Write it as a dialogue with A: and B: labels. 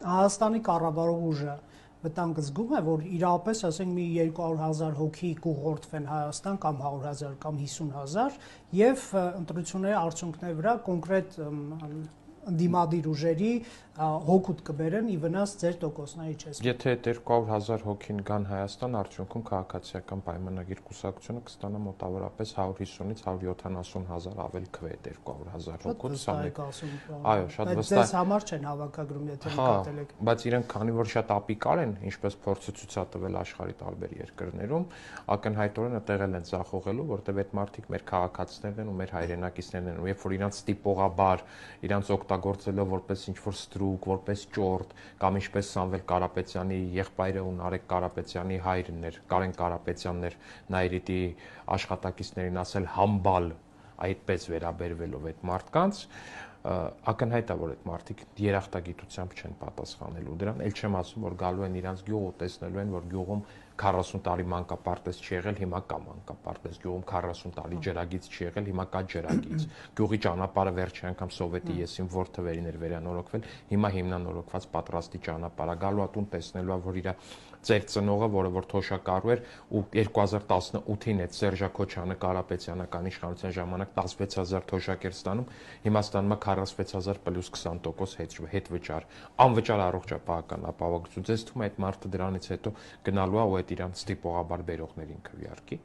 A: Հայաստանի կառավարող ուժը վտանգ զգում է, որ իրապես, ասենք, մի 200,000 հոգի կուղղորդվեն Հայաստան կամ 100,000 կամ 50,000 եւ ընտրությունների արդյունքների վրա կոնկրետ ընդդիմադիր ուժերի հոգուտ կբերեն ի վնաս ձեր տոկոսների չես։
B: Եթե 200,000 հոգին գան Հայաստան, արդյունքում քաղաքացիական պայմանագիր կուսակցությունը կստանա մոտավորապես 150-ից 170,000 ավելի քվե 200,000 հոգուց։ Այո, շատ վստահ։
A: Բայց համար չեն հավաքագրում, եթե նկատել եք։
B: Բայց իրենք քանի որ շատ ապիկար են, ինչպես փորձը ցույց է տվել աշխարհի տարբեր երկրներում, ակնհայտորեն տեղել են ծախողելու, որտեղ այդ մարդիկ մեր քաղաքացիներն են ու մեր հայրենակիցներն են, ու երբ որ իրանց ստիպողաբար, իրանց օգտագործելով որպես ինչ-որ ստրուկ, որպես ճորտ, կամ ինչպես Սամվել Կարապետյանի եղբայրը ու Նարեկ Կարապետյանի հայրն էր, Կարեն Կարապետյանն էր Նայիրիտի աշխատակիցներին ասել համբալ, այդպես վերաբերվելով այդ մարդկանց, ակնհայտ է, որ այդ մարդիկ երախտագիտությամբ չեն պատասխանելու դրան, ել չեմ ասում, որ գալու են իրանց գյուղ ու տեսնելու են, որ գյուղում 40 տարի մանկապարտեզ չի եղել, հիմա կա մանկապարտեզ, գյուղում 40 տարի ջրագիծ չի եղել, հիմա կա ջրագիծ, գյուղի ճանապարհը վերջի անգամ սովետի եսին որ թվերին էր վերանորոգվել, հիմա հիմնանորոգված պատրաստի ճանապարհ է, գալու ա տուն տեսնելու ա, որ իր ծեր ծնողը, որը որ թոշակառու էր ու 2018-ին այդ Սերժա Քոչյանը Կարապետյանական իշխանության ժամանակ 16,000 թոշակ էր ստանում, հիմա ստանում է 46,000 պլյուս 20% հետ վճար, անվճար առողջապահական ապահովություն։ Ձեզ թվում է այդ մարդը դրանից հետո գնալու է ու այդ իրան ստիպողաբար բերողներին քվեարկի։